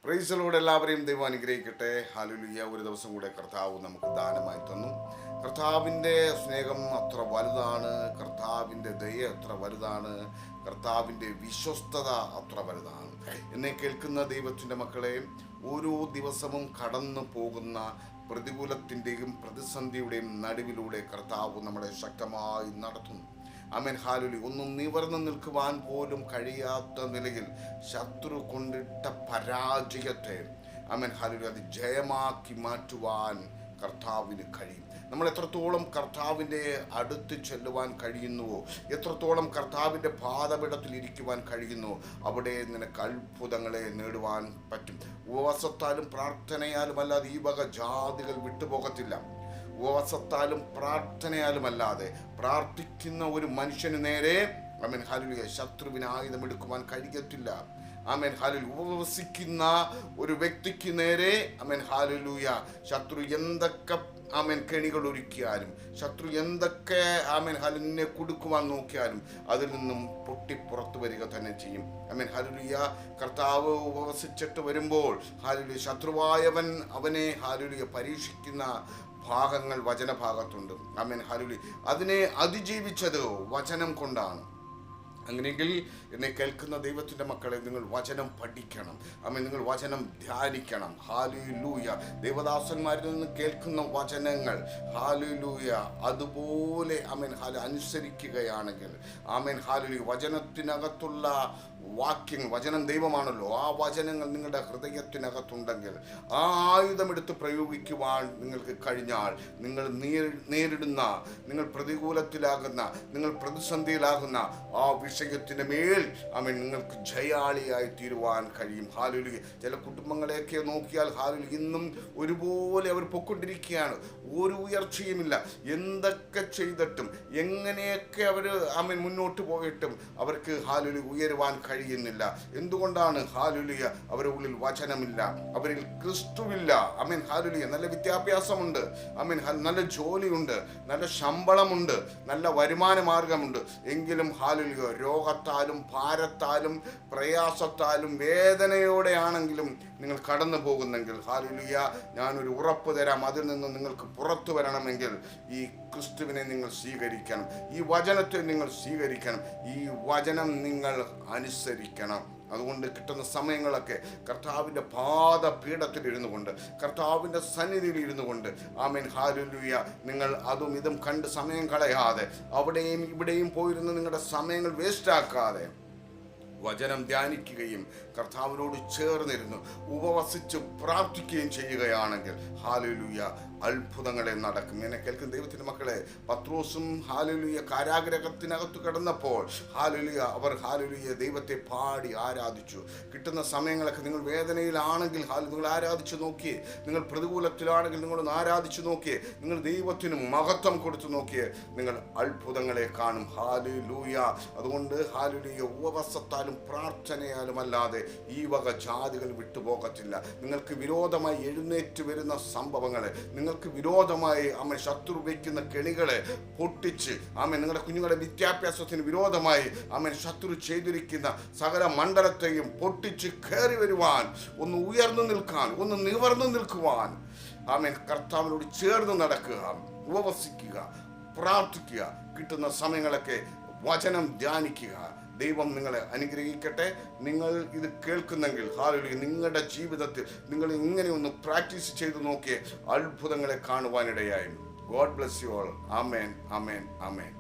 പ്രൈസലോട് എല്ലാവരെയും ദൈവം അനുഗ്രഹിക്കട്ടെ. ഹല്ലേലൂയ. ഒരു ദിവസം കൂടെ കർത്താവ് നമുക്ക് ദാനമായി തന്നു. കർത്താവിൻ്റെ സ്നേഹം അത്ര വലുതാണ്, കർത്താവിൻ്റെ ദയ അത്ര വലുതാണ്, കർത്താവിൻ്റെ വിശ്വസ്തത അത്ര വലുതാണ്. എന്നെ കേൾക്കുന്ന ദൈവത്തിൻ്റെ മക്കളെ, ഓരോ ദിവസവും കടന്നു പോകുന്ന പ്രതികൂലത്തിൻ്റെയും പ്രതിസന്ധിയുടെയും നടുവിലൂടെ കർത്താവ് നമ്മളെ ശക്തമായി നടത്തുന്നു. ആമേൻ. ഹല്ലേലൂയ. ഒന്നും നിവർന്നു നിൽക്കുവാൻ പോലും കഴിയാത്ത നിലയിൽ ശത്രു കൊണ്ടിട്ട പരാജയത്തെ ആമേൻ ഹല്ലേലൂയ അത് ജയമാക്കി മാറ്റുവാൻ കർത്താവിന് കഴിയും. നമ്മൾ എത്രത്തോളം കർത്താവിൻ്റെ അടുത്ത് ചെല്ലുവാൻ കഴിയുന്നുവോ, എത്രത്തോളം കർത്താവിൻ്റെ പാദപീഠത്തിൽ ഇരിക്കുവാൻ കഴിയുന്നു, അവിടെ നിനക്ക് അത്ഭുതങ്ങളെ നേടുവാൻ പറ്റും. ഉപവാസത്താലും പ്രാർത്ഥനയാലും അല്ലാതെ ഈ വക ജാതികൾ വിട്ടുപോകത്തില്ല. ഉപവാസത്താലും പ്രാർത്ഥനയാലുമല്ലാതെ പ്രാർത്ഥിക്കുന്ന ഒരു മനുഷ്യന് നേരെ ആമേൻ ഹല്ലേലൂയ ശത്രുവിന് ആയുധമെടുക്കുവാൻ കഴിയത്തില്ല. Amen hallelujah. ഉപവസിക്കുന്ന ഒരു വ്യക്തിക്ക് നേരെ ആമേൻ ഹല്ലേലൂയ ശത്രു എന്തൊക്കെ ആമേൻ കെണികൾ ഒരുക്കിയാലും, ശത്രു എന്തൊക്കെ ആമേൻ ഹല്ലേലൂയ കൊടുക്കുവാൻ നോക്കിയാലും അതിൽ നിന്നും പൊട്ടി പുറത്തു വരിക തന്നെ ചെയ്യും. Amen hallelujah. കർത്താവ് ഉപവസിച്ചിട്ട് വരുമ്പോൾ ഹല്ലേലൂയ ശത്രുവായവൻ അവനെ ഹല്ലേലൂയ പരീക്ഷിക്കുന്ന ഭാഗങ്ങൾ വചനഭാഗത്തുണ്ട്. Amen hallelujah. അതിനെ അതിജീവിച്ചത് വചനം കൊണ്ടാണ്. അങ്ങനെയെങ്കിൽ എന്നെ കേൾക്കുന്ന ദൈവത്തിൻ്റെ മക്കളെ, നിങ്ങൾ വചനം പഠിക്കണം. ആമേൻ. നിങ്ങൾ വചനം ധ്യാനിക്കണം. ഹല്ലേലൂയ. ദേവദാസന്മാരിൽ നിന്ന് കേൾക്കുന്ന വചനങ്ങൾ ഹല്ലേലൂയ അതുപോലെ ആമേൻ അനുസരിക്കുകയാണെങ്കിൽ ആമേൻ ഹല്ലേലൂയ വചനത്തിനകത്തുള്ള വാക്യങ്ങൾ, വചനം ദൈവമാണല്ലോ, ആ വചനങ്ങൾ നിങ്ങളുടെ ഹൃദയത്തിനകത്തുണ്ടെങ്കിൽ ആ ആയുധമെടുത്ത് പ്രയോഗിക്കുവാൻ നിങ്ങൾക്ക് കഴിഞ്ഞാൽ നിങ്ങൾ നേരിടുന്ന, നിങ്ങൾ പ്രതികൂലത്തിലാകുന്ന, നിങ്ങൾ പ്രതിസന്ധിയിലാകുന്ന ആ വിഷയത്തിന് മേൽ ആമേൻ നിങ്ങൾക്ക് ജയാളിയായി തീരുവാൻ കഴിയും. ഹല്ലേലൂയ. ചില കുടുംബങ്ങളെയൊക്കെ നോക്കിയാൽ ഹല്ലേലൂയ ഇന്നും ഒരുപോലെ അവർ പൊക്കൊണ്ടിരിക്കുകയാണ്. ഒരു ഉയർച്ചയുമില്ല. എന്തൊക്കെ ചെയ്തിട്ടും എങ്ങനെയൊക്കെ അവർ ആമേൻ മുന്നോട്ട് പോയിട്ടും അവർക്ക് ഹല്ലേലൂയ ഉയരുവാൻ കഴിയുന്നില്ല. എന്തുകൊണ്ടാണ്? ഹല്ലേലൂയ അവരുടെ ഉള്ളിൽ വചനമില്ല, അവരിൽ ക്രിസ്തുവില്ല. Amen hallelujah. നല്ല വിദ്യാഭ്യാസമുണ്ട്, ആമേൻ നല്ല ജോലിയുണ്ട്, നല്ല ശമ്പളമുണ്ട്, നല്ല വരുമാന മാർഗമുണ്ട്, എങ്കിലും ഹല്ലേലൂയ രോഗത്താലും ഭാരത്താലും പ്രയാസത്താലും വേദനയോടെയാണെങ്കിലും നിങ്ങൾ കടന്നു പോകുന്നെങ്കിൽ ഹല്ലേലൂയ ഞാനൊരു ഉറപ്പ് തരാം, അതിൽ നിന്ന് നിങ്ങൾക്ക് പുറത്തു വരണമെങ്കിൽ ഈ ക്രിസ്തുവിനെ നിങ്ങൾ സ്വീകരിക്കണം, ഈ വചനത്തെ നിങ്ങൾ സ്വീകരിക്കണം, ഈ വചനം നിങ്ങൾ അനുസരിക്കണം. അതുകൊണ്ട് കിട്ടുന്ന സമയങ്ങളൊക്കെ കർത്താവിൻ്റെ പാദപീഠത്തിൽ ഇരുന്നു കൊണ്ട്, കർത്താവിൻ്റെ സന്നിധിയിൽ ഇരുന്നു കൊണ്ട് ആമേൻ ഹല്ലേലൂയ നിങ്ങൾ അതും ഇതും കണ്ട് സമയം കളയാതെ, അവിടെയും ഇവിടെയും പോയിരുന്ന് നിങ്ങളുടെ സമയങ്ങൾ വേസ്റ്റാക്കാതെ വചനം ധ്യാനിക്കുകയും കർത്താവിനോട് ചേർന്നിരുന്നു ഉപവസിച്ച് പ്രാർത്ഥിക്കുകയും ചെയ്യുകയാണെങ്കിൽ ഹല്ലേലൂയ അത്ഭുതങ്ങളെ നടക്കും. എന്നെ കേൾക്കുന്ന ദൈവത്തിൻ്റെ മക്കളെ, പത്രോസും ഹല്ലേലൂയ കാരാഗ്രഹത്തിനകത്ത് കിടന്നപ്പോൾ ഹല്ലേലൂയ അവർ ഹല്ലേലൂയ ദൈവത്തെ പാടി ആരാധിച്ചു. കിട്ടുന്ന സമയങ്ങളൊക്കെ നിങ്ങൾ വേദനയിലാണെങ്കിൽ നിങ്ങൾ ആരാധിച്ചു നോക്കിയേ, നിങ്ങൾ പ്രതികൂലത്തിലാണെങ്കിൽ നിങ്ങളൊന്ന് ആരാധിച്ചു നോക്കിയേ, നിങ്ങൾ ദൈവത്തിന് മഹത്വം കൊടുത്തു നോക്കിയേ, നിങ്ങൾ അത്ഭുതങ്ങളെ കാണും. ഹല്ലേലൂയ. അതുകൊണ്ട് ഹല്ലേലൂയ ഉപവസത്താലും പ്രാർത്ഥനയാലും അല്ലാതെ ഈ വക ജാതികൾ വിട്ടുപോകത്തില്ല. നിങ്ങൾക്ക് വിരോധമായി എഴുന്നേറ്റ് വരുന്ന സംഭവങ്ങളെ, നിങ്ങൾക്ക് വിരോധമായി ആമേൻ ശത്രു വയ്ക്കുന്ന കെണികളെ പൊട്ടിച്ച് ആമേൻ നിങ്ങളുടെ കുഞ്ഞുങ്ങളുടെ വിദ്യാഭ്യാസത്തിന് വിരോധമായി ആമേൻ ശത്രു ചെയ്തിരിക്കുന്ന സകല മണ്ഡലത്തെയും പൊട്ടിച്ച് കയറി വരുവാൻ, ഒന്ന് ഉയർന്നു നിൽക്കാൻ, ഒന്ന് നിവർന്നു നിൽക്കുവാൻ ആമേൻ കർത്താവിനോട് ചേർന്ന് നടക്കുക, ഉപവസിക്കുക, പ്രാർത്ഥിക്കുക, കിട്ടുന്ന സമയങ്ങളൊക്കെ വചനം ധ്യാനിക്കുക. ദൈവം നിങ്ങളെ അനുഗ്രഹിക്കട്ടെ. നിങ്ങൾ ഇത് കേൾക്കുന്നെങ്കിൽ ഹല്ലേലൂയ നിങ്ങളുടെ ജീവിതത്തിൽ നിങ്ങൾ ഇങ്ങനെ ഒന്ന് പ്രാക്ടീസ് ചെയ്ത് നോക്കിയേ അത്ഭുതങ്ങളെ കാണുവാനിടയായി. God bless you all. ആമേൻ, ആമേൻ, ആമേൻ.